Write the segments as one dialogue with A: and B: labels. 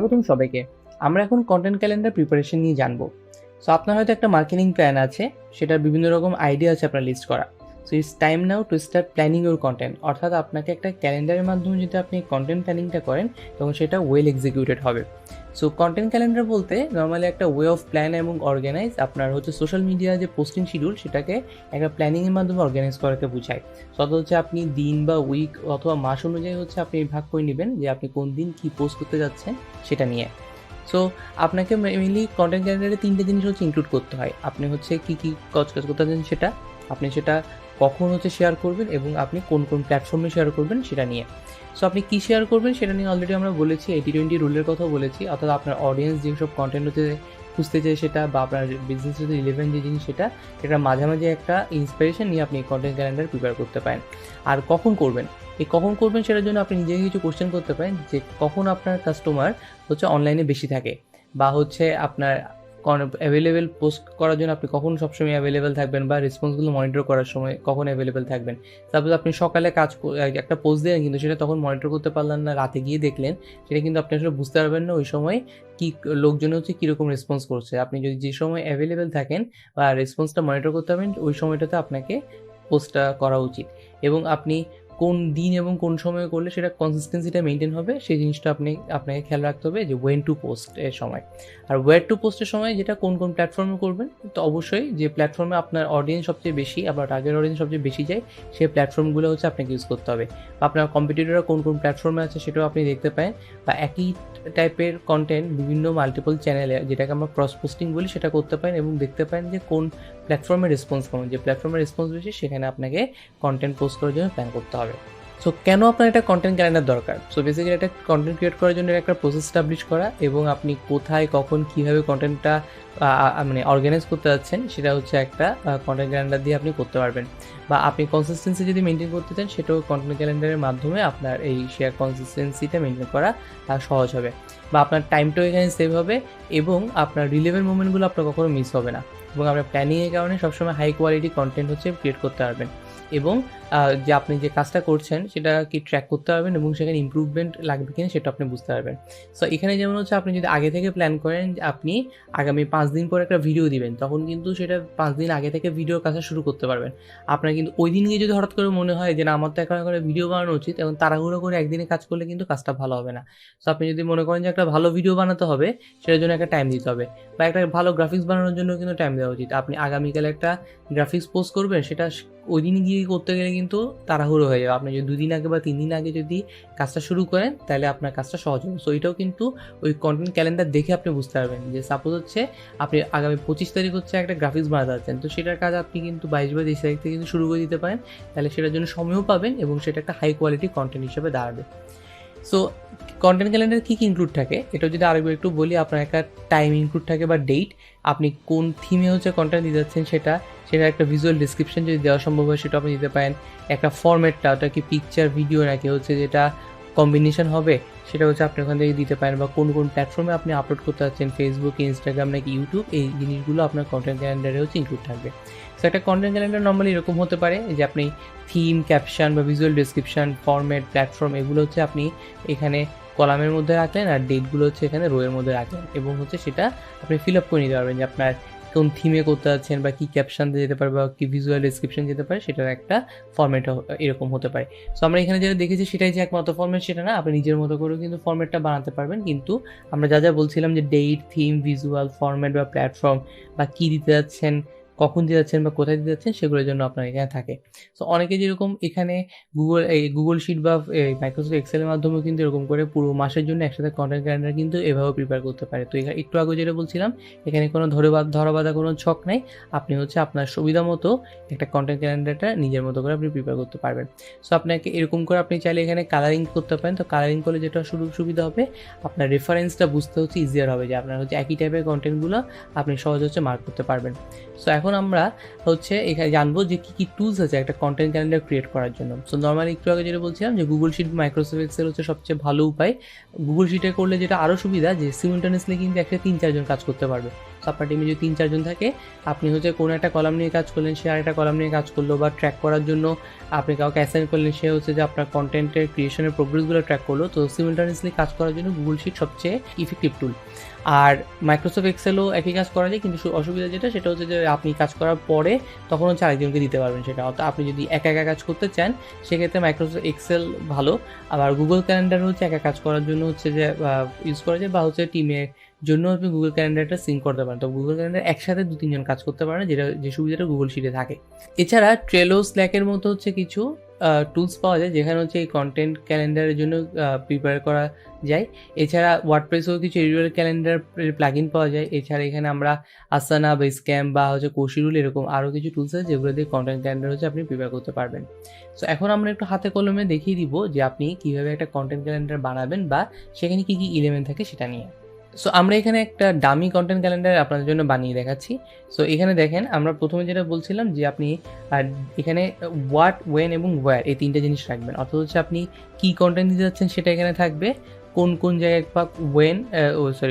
A: স্বাগতম সবাইকে। আমরা এখন কন্টেন্ট ক্যালেন্ডার প্রিপারেশন নিয়ে জানবো। সো আপনার হয়তো একটা মার্কেটিং প্ল্যান আছে, সেটার বিভিন্ন রকম আইডিয়া আছে আপনার লিস্ট করা। So it's time now to start planning your content. অর্থাৎ আপনাকে একটা ক্যালেন্ডারের মাধ্যমে যদি আপনি কন্টেন্ট প্ল্যানিংটা করেন তখন সেটা ওয়েল এক্সিকিউটেড হবে। সো কন্টেন্ট ক্যালেন্ডার বলতে নর্মালি একটা ওয়ে অফ প্ল্যান এবং অর্গানাইজ আপনার হচ্ছে সোশ্যাল মিডিয়া যে পোস্টিং শিডিউল সেটাকে একটা প্ল্যানিংয়ের মাধ্যমে অর্গানাইজ করাকে বোঝায়। সো অর্থাৎ হচ্ছে আপনি দিন বা উইক অথবা মাস অনুযায়ী হচ্ছে আপনি ভাগ করে নেবেন যে আপনি কোন দিন কী পোস্ট করতে যাচ্ছেন সেটা নিয়ে। সো আপনাকে মেইনলি কন্টেন্ট ক্যালেন্ডারে 3টে জিনিস হচ্ছে ইনক্লুড করতে হয়। আপনি হচ্ছে কী কাজ করতে চান সেটা, আপনি সেটা কখন হচ্ছে শেয়ার করবেন এবং আপনি কোন কোন প্ল্যাটফর্মে শেয়ার করবেন সেটা নিয়ে। সো আপনি কী শেয়ার করবেন সেটা নিয়ে অলরেডি আমরা বলেছি, 80-20 রুলের কথা বলেছি। অর্থাৎ আপনার অডিয়েন্স যেসব কন্টেন্ট হতে খুঁজতে চায় সেটা, বা আপনার বিজনেস যদি রিলেভেন্ট যে জিনিস সেটা মাঝামাঝি একটা ইন্সপিরেশন নিয়ে আপনি কন্টেন্ট ক্যালেন্ডার প্রিপেয়ার করতে পারেন। আর কখন করবেন, এই কখন করবেন সেটার জন্য আপনি নিজেকে কিছু কোশ্চেন করতে পারেন যে কখন আপনার কাস্টমার হচ্ছে অনলাইনে বেশি থাকে, বা হচ্ছে আপনার অ্যাভেলেবেল পোস্ট করার জন্য আপনি কখন সবসময় অ্যাভেলেবেল থাকবেন, বা রেসপন্সগুলো মনিটর করার সময় কখন অ্যাভেলেবেল থাকবেন। সাপোজ আপনি সকালে একটা পোস্ট দিলেন কিন্তু সেটা তখন মনিটর করতে পারলেন না, রাতে গিয়ে দেখলেন, সেটা কিন্তু আপনি আসলে বুঝতে পারবেন না ওই সময় কি লোকজন হচ্ছে কীরকম রেসপন্স করছে। আপনি যদি যে সময় অ্যাভেলেবেল থাকেন বা রেসপন্সটা মনিটর করতে পারবেন ওই সময়টাতে আপনাকে পোস্টটা করা উচিত। এবং আপনি কোন দিন এবং কোন সময়ে করলে সেটা কনসিস্টেন্সিটা মেনটেন হবে সেই জিনিসটা আপনাকে খেয়াল রাখতে হবে যে ওয়েন টু পোস্ট এর সময়। আর ওয়্যার টু পোস্টের সময় যেটা কোন কোন প্ল্যাটফর্মে করবেন, তো অবশ্যই যে প্ল্যাটফর্মে আপনার অডিয়েন্স সবচেয়ে বেশি, আপনার টার্গেট অডিয়েন্স সবচেয়ে বেশি যায় সেই প্ল্যাটফর্মগুলো হচ্ছে আপনাকে ইউজ করতে হবে। বা আপনার কম্পিটিটররা কোন কোন প্ল্যাটফর্মে আছে সেটাও আপনি দেখতে পারেন। বা একই টাইপের কন্টেন্ট বিভিন্ন মাল্টিপল চ্যানেলে, যেটাকে আমরা ক্রস পোস্টিং বলি, সেটা করতে পারেন এবং দেখতে পারেন যে কোন প্ল্যাটফর্মের রেসপন্স কম, যে প্ল্যাটফর্মের রেসপন্স বেশি সেখানে আপনাকে কন্টেন্ট পোস্ট করার জন্য প্ল্যান করতে হবে। সো কেন আপনার একটা কন্টেন্ট ক্যালেন্ডার দরকার? সো বেসিক্যালি একটা কন্টেন্ট ক্রিয়েট করার জন্য একটা প্রসেস এস্টাবলিশ করা, এবং আপনি কোথায় কখন কীভাবে কন্টেন্টটা মানে অর্গানাইজ করতে যাচ্ছেন সেটা হচ্ছে একটা কন্টেন্ট ক্যালেন্ডার দিয়ে আপনি করতে পারবেন। বা আপনি কনসিস্টেন্সি যদি মেনটেন করতে চান সেটাও কন্টেন্ট ক্যালেন্ডারের মাধ্যমে আপনার এই শেয়ার কনসিস্টেন্সিটা মেনটেন করা সহজ হবে। বা আপনার টাইমটাও এখানে সেভ হবে এবং আপনার রিলেভেন্ট মোমেন্টগুলো আপনার কখনো মিস হবে না, এবং আপনার প্ল্যানিংয়ের কারণে সবসময় হাই কোয়ালিটি কন্টেন্ট হচ্ছে ক্রিয়েট করতে পারবেন। এবং যে আপনি যে কাজটা করছেন সেটা কি ট্র্যাক করতে পারবেন এবং সেখানে ইমপ্রুভমেন্ট লাগবে কিনা সেটা আপনি বুঝতে পারবেন। সো এখানে যেমন হচ্ছে আপনি যদি আগে থেকে প্ল্যান করেন যে আপনি আগামী 5 দিন পর একটা ভিডিও দিবেন, তখন কিন্তু সেটা 5 দিন আগে থেকে ভিডিওর কাজটা শুরু করতে পারবেন। আপনার কিন্তু ওই দিন গিয়ে যদি হঠাৎ করে মনে হয় যে না আমার তো এখন ভিডিও বানানো উচিত, এবং তাড়াহুড়ো করে একদিনে কাজ করলে কিন্তু কাজটা ভালো হবে না। সো আপনি যদি মনে করেন যে একটা ভালো ভিডিও বানাতে হবে, সেটার জন্য একটা টাইম দিতে হবে, বা একটা ভালো গ্রাফিক্স বানানোর জন্য কিন্তু টাইম দেওয়া উচিত। আপনি আগামীকালে একটা গ্রাফিক্স পোস্ট করবেন, সেটা ওই দিন গিয়ে করতে গেলে কিন্তু তাড়াহুড়ো হয়ে যাবে। আপনি যদি 2 দিন আগে বা 3 দিন আগে যদি কাজটা শুরু করেন তাহলে আপনার কাজটা সহজ হবে। সো এটাও কিন্তু ওই কন্টেন্ট ক্যালেন্ডার দেখে আপনি বুঝতে পারবেন যে সাপোজ হচ্ছে আপনি আগামী 25 তারিখ হচ্ছে একটা গ্রাফিক্স বানাতে যাচ্ছেন, তো সেটার কাজ আপনি কিন্তু 22 বা 23 তারিখ থেকে কিন্তু শুরু করে দিতে পারেন। তাহলে সেটার জন্য সময়ও পাবেন এবং সেটা একটা হাই কোয়ালিটি কন্টেন্ট হিসেবে দাঁড়াবে। সো কন্টেন্ট ক্যালেন্ডার কী কী ইনক্লুড থাকে এটা যদি আরেকবার একটু বলি, আপনার একটা টাইম ইনক্লুড থাকে বা ডেট, আপনি কোন থিমে হচ্ছে কন্টেন্ট দিতে যাচ্ছেন সেটা একটা ভিজুয়াল ডিসক্রিপশন যদি দেওয়া সম্ভব হয় সেটা আপনি দিতে পারেন। একটা ফরম্যাটটা, ওটা কি পিকচার, ভিডিও নাকি হচ্ছে যেটা কম্বিনেশন হবে সেটা হচ্ছে আপনি ওখান থেকে দিতে পারেন। বা কোন কোন প্ল্যাটফর্মে আপনি আপলোড করতে যাচ্ছেন, ফেসবুক, ইনস্টাগ্রাম নাকি ইউটিউব, এই জিনিসগুলো আপনার কন্টেন্ট ক্যালেন্ডারে হচ্ছে ইনক্লুড থাকবে। সো একটা কন্টেন্ট ক্যালেন্ডার নর্মালি এরকম হতে পারে যে আপনি থিম, ক্যাপশন বা ভিজুয়াল ডিসক্রিপশন, ফরম্যাট, প্ল্যাটফর্ম এগুলো হচ্ছে আপনি এখানে কলামের মধ্যে রাখলেন, আর ডেটগুলো হচ্ছে এখানে রোয়ের মধ্যে রাখলেন, এবং হচ্ছে সেটা আপনি ফিল আপ করে নিতে পারবেন যে আপনার কোন থিমে করতে যাচ্ছেন, বা কী ক্যাপশন দিয়ে যেতে পারে, বা কী ভিজুয়াল ডিসক্রিপশন যেতে পারে, সেটার একটা ফরম্যাট এরকম হতে পারে। সো আমরা এখানে যেটা দেখেছি সেটাই যে একমাত্র ফরম্যাট সেটা না, আপনি নিজের মতো করেও কিন্তু ফরম্যাটটা বানাতে পারবেন। কিন্তু আমরা যা বলছিলাম যে ডেট, থিম, ভিজুয়াল, ফরম্যাট বা প্ল্যাটফর্ম, বা কী দিতে যাচ্ছেন, কখন দিতে যাচ্ছেন বা কোথায় দিতে যাচ্ছেন, সেগুলোর জন্য আপনার এখানে থাকে। সো অনেকে যেরকম এখানে গুগল শিট বা মাইক্রোসফট এক্সেলের মাধ্যমেও কিন্তু এরকম করে পুরো মাসের জন্য একসাথে কন্টেন্ট ক্যালেন্ডার কিন্তু এভাবে প্রিপেয়ার করতে পারে। তো একটু আগে যেটা বলছিলাম, এখানে কোনো ধরা বাঁধা কোনো ছক নেই, আপনি হচ্ছে আপনার সুবিধা মতো একটা কন্টেন্ট ক্যালেন্ডারটা নিজের মতো করে আপনি প্রিপেয়ার করতে পারবেন। সো আপনাকে এরকম করে আপনি চাইলে এখানে কালারিং করতে পারেন। তো কালারিং করলে যেটা সুবিধা হবে, আপনার রেফারেন্সটা বুঝতে হচ্ছে ইজিয়ার হবে, যে আপনার হচ্ছে একই টাইপের কন্টেন্টগুলো আপনি সহজ হচ্ছে মার্ক করতে পারবেন। সো এখন আমরা হচ্ছে এখানে জানবো যে কী কী টুলস আছে একটা কন্টেন্ট ক্যালেন্ডার ক্রিয়েট করার জন্য। সো নর্মালি একটু আগে যেটা বলছিলাম যে গুগল শিট, মাইক্রোসফট এক্সেল হচ্ছে সবচেয়ে ভালো উপায়। গুগল শিটে করলে যেটা আরও সুবিধা যে সিমিলটেনিয়াসলি কিন্তু একটা 3-4 জন কাজ করতে পারবে। সো আপনার টিমে যদি 3-4 জন থাকে, আপনি হচ্ছে কোনো একটা কলাম নিয়ে কাজ করলেন, সে আরেকটা কলাম নিয়ে কাজ করলো, বা ট্র্যাক করার জন্য আপনি কাউকে অ্যাসাইন করলেন, সে হচ্ছে যে আপনার কন্টেন্টের ক্রিয়েশনের প্রোগ্রেসগুলো ট্র্যাক করলো। তো সিমিলটানিয়াসলি কাজ করার জন্য গুগল শিট সবচেয়ে ইফেক্টিভ টুল। আর মাইক্রোসফট এক্সেলও একই কাজ করা যায়, কিন্তু অসুবিধা যেটা সেটা হচ্ছে যে আপনি কাজ করার পরে তখন হচ্ছে আরেকজনকে দিতে পারবেন সেটা। অর্থাৎ আপনি যদি একা একা কাজ করতে চান সেক্ষেত্রে মাইক্রোসফট এক্সেল ভালো। আবার গুগল ক্যালেন্ডার হচ্ছে একা কাজ করার জন্য হচ্ছে যে ইউজ করা যায়, বা হচ্ছে টিমের জন্য আপনি গুগল ক্যালেন্ডারটা সিঙ্ক করতে পারেন। তো গুগল ক্যালেন্ডার একসাথে 2-3 জন কাজ করতে পারেন, যেটা যে সুবিধাটা গুগল শিটে থাকে। এছাড়া ট্রেলো, স্ল্যাকের মতো হচ্ছে কিছু টুলস পাওয়া যায় যেখানে হচ্ছে এই কন্টেন্ট ক্যালেন্ডারের জন্য প্রিপেয়ার করা যায়। এছাড়া ওয়ার্ডপ্রেসেও কিছু এডিটর ক্যালেন্ডার প্লাগইন পাওয়া যায়। এছাড়া এখানে আমরা আসানা বা স্ক্যাম বা হচ্ছে কোশিরুল এরকম আরও কিছু টুলস আছে যেগুলো দিয়ে কন্টেন্ট ক্যালেন্ডার হচ্ছে আপনি প্রিপেয়ার করতে পারবেন। সো এখন আমরা একটু হাতে কলমে দেখিয়ে দিব যে আপনি কীভাবে একটা কন্টেন্ট ক্যালেন্ডার বানাবেন বা সেখানে কী কী এলিমেন্ট থাকে সেটা নিয়ে। সো আমরা এখানে একটা ডামি কন্টেন্ট ক্যালেন্ডার আপনাদের জন্য বানিয়ে দেখাচ্ছি। সো এখানে দেখেন, আমরা প্রথমে যেটা বলছিলাম যে আপনি এখানে হোয়াট, ওয়েন এবং ওয়্যার এই 3টে জিনিস রাখবেন। অর্থাৎ হচ্ছে আপনি কী কন্টেন্ট দিতে যাচ্ছেন সেটা এখানে থাকবে, কোন কোন জায়গায়, বা ওয়েন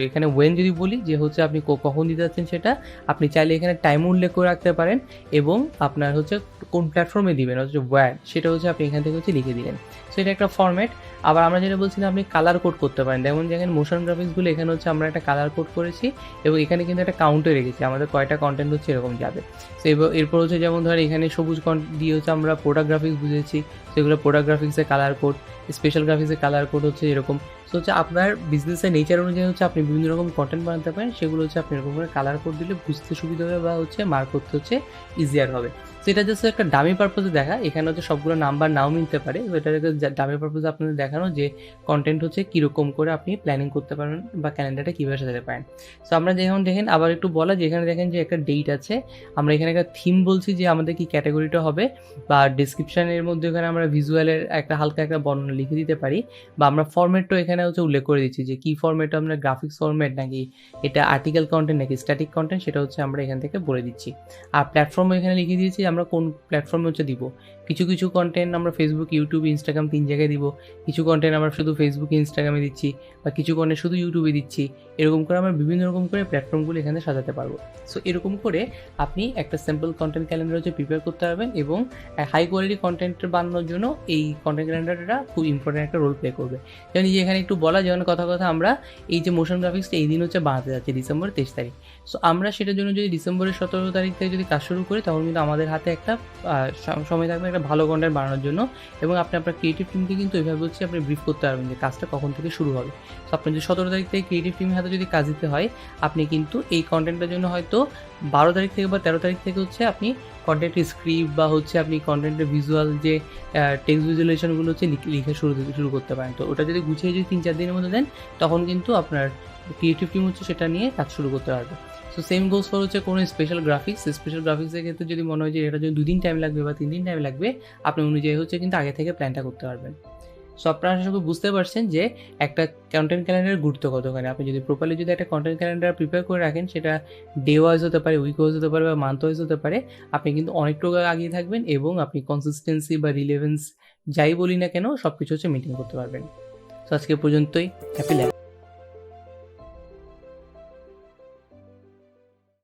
A: এখানে ওয়েন যদি বলি যে হচ্ছে আপনি কখন দিতে যাচ্ছেন সেটা, আপনি চাইলে এখানে টাইম উল্লেখ করে রাখতে পারেন, এবং আপনার হচ্ছে কোন প্ল্যাটফর্মে দিবেন হচ্ছে ওয়্যার, সেটা হচ্ছে আপনি এখান থেকে হচ্ছে লিখে দিলেন। সো এটা একটা ফরম্যাট। আবার আমরা যেটা বলছিলাম আপনি কালার কোড করতে পারেন। যেমন দেখেন মোশন গ্রাফিক্সগুলো এখানে হচ্ছে আমরা একটা কালার কোড করেছি, এবং এখানে কিন্তু একটা কাউন্টে রেখেছি আমাদের কয়টা কন্টেন্ট হচ্ছে এরকম যাবে। সো এরপর হচ্ছে যেমন ধরেন এখানে সবুজ দিয়ে হচ্ছে আমরা প্রোডাক্ট গ্রাফিক্স বুঝেছি, সেগুলো প্রোডাক্ট গ্রাফিক্সের কালার কোড, স্পেশাল গ্রাফিক্সের কালার কোড হচ্ছে এরকম। সো হচ্ছে আপনার বিজনেসের নেচার অনুযায়ী হচ্ছে আপনি বিভিন্ন রকম কন্টেন্ট বানাতে পারেন, সেগুলো হচ্ছে আপনি এরকম করে কালার কোড দিলে বুঝতে সুবিধা হবে, বা হচ্ছে মার্ক করতে হচ্ছে ইজিয়ার হবে। সো এটা জাস্ট একটা ডামি পারপোজে দেখা। এখানে হচ্ছে সবগুলো নাম্বার নাও মিলতে পারে, তো এটা ডামি পারপোজে আপনাদের দেখানো যে কন্টেন্ট হচ্ছে কীরকম করে আপনি প্ল্যানিং করতে পারবেন বা ক্যালেন্ডারটা কীভাবে সাজাতে পারেন। সো আমরা যেমন দেখেন, আবার একটু বলা যে এখানে দেখেন যে একটা ডেট আছে, আমরা এখানে একটা থিম বলছি যে আমাদের কি ক্যাটাগরিটা হবে, বা ডিসক্রিপশানের মধ্যে এখানে আমরা ভিজুয়ালের একটা হালকা একটা বর্ণনা লিখে দিতে পারি, বা আমরা ফরম্যাটটাও এখানে হচ্ছে উল্লেখ করে দিচ্ছি যে কী ফরম্যাট, আমরা গ্রাফিক্স ফরম্যাট নাকি এটা আর্টিকেল কন্টেন্ট নাকি স্ট্যাটিক কন্টেন্ট, সেটা হচ্ছে আমরা এখান থেকে বলে দিচ্ছি। আর প্ল্যাটফর্মও এখানে লিখে দিয়েছি আমরা কোন প্ল্যাটফর্মে হচ্ছে দিব। কিছু কিছু কন্টেন্ট আমরা ফেসবুক, ইউটিউব, ইনস্টাগ্রাম 3 জায়গায় দিব, কিছু কন্টেন্ট আমরা শুধু ফেসবুকে, ইনস্টাগ্রামে দিচ্ছি, বা কিছু কন্টেন্ট শুধু ইউটিউবে দিচ্ছি। এরকম করে আমরা বিভিন্ন রকম করে প্ল্যাটফর্মগুলো এখানে সাজাতে পারবো। সো এরকম করে আপনি একটা সিম্পল কন্টেন্ট ক্যালেন্ডার হচ্ছে প্রিপেয়ার করতে পারবেন, এবং হাই কোয়ালিটি কন্টেন্ট বানানোর জন্য এই কন্টেন্ট ক্যালেন্ডারটা খুব ইম্পর্টেন্ট একটা রোল প্লে করবে। যেমন যে এখানে একটু বলা, যেমন কথা আমরা এই যে মোশন গ্রাফিক্সটা এই দিন হচ্ছে বানাতে যাচ্ছি ডিসেম্বর 23 তারিখ। সো আমরা সেটার জন্য যদি ডিসেম্বরের 17 তারিখ থেকে যদি কাজ শুরু করি, তখন কিন্তু আমাদের হাতে একটা সময় থাকবে একটা ভালো কন্টেন্ট বানানোর জন্য, এবং আপনি আপনার ক্রিয়েটিভ টিমকে কিন্তু এইভাবে হচ্ছে আপনি ব্রিফ করতে পারবেন যে কাজটা কখন থেকে শুরু হবে। সো আপনি যদি 17 তারিখ থেকে ক্রিয়েটিভ টিমের হাতে যদি কাজ দিতে হয়, আপনি কিন্তু এই কন্টেন্টের জন্য হয়তো 12 তারিখ থেকে বা 13 তারিখ থেকে হচ্ছে আপনি কন্টেন্টের স্ক্রিপ্ট বা হচ্ছে আপনি কন্টেন্টের ভিজুয়াল যে টেক্সট ভিজুয়ালাইজেশনগুলো হচ্ছে লিখে শুরু করতে পারেন। তো ওটা যদি গুছিয়ে যদি 3-4 দিনের মধ্যে দেন, তখন কিন্তু আপনার ক্রিয়েটিভ টিম হচ্ছে সেটা নিয়ে কাজ শুরু করতে পারবে। সো সেম গোজ ফর হচ্ছে কোনো স্পেশাল গ্রাফিক্সের ক্ষেত্রে যদি মনে হয় যে এটা যদি 2 দিন টাইম লাগবে বা 3 দিন টাইম লাগবে, আপনি অনুযায়ী হচ্ছে কিন্তু আগে থেকে প্ল্যানটা করতে পারবেন। সো আপনারা আশা করি বুঝতে পারছেন যে একটা কন্টেন্ট ক্যালেন্ডারের গুরুত্ব কতখানি। আপনি যদি প্রপারলি যদি একটা কন্টেন্ট ক্যালেন্ডার প্রিপেয়ার করে রাখেন, সেটা ডে ওয়াইজ হতে পারে, উইক ওয়াইজ হতে পারে, বা মান্থ ওয়াইজ হতে পারে, আপনি কিন্তু অনেকটুকু আগিয়ে থাকবেন, এবং আপনি কনসিস্টেন্সি বা রিলেভেন্স যাই বলি না কেন সব কিছু হচ্ছে মেনটেন করতে পারবেন। সো আজকে পর্যন্তই। Happy life.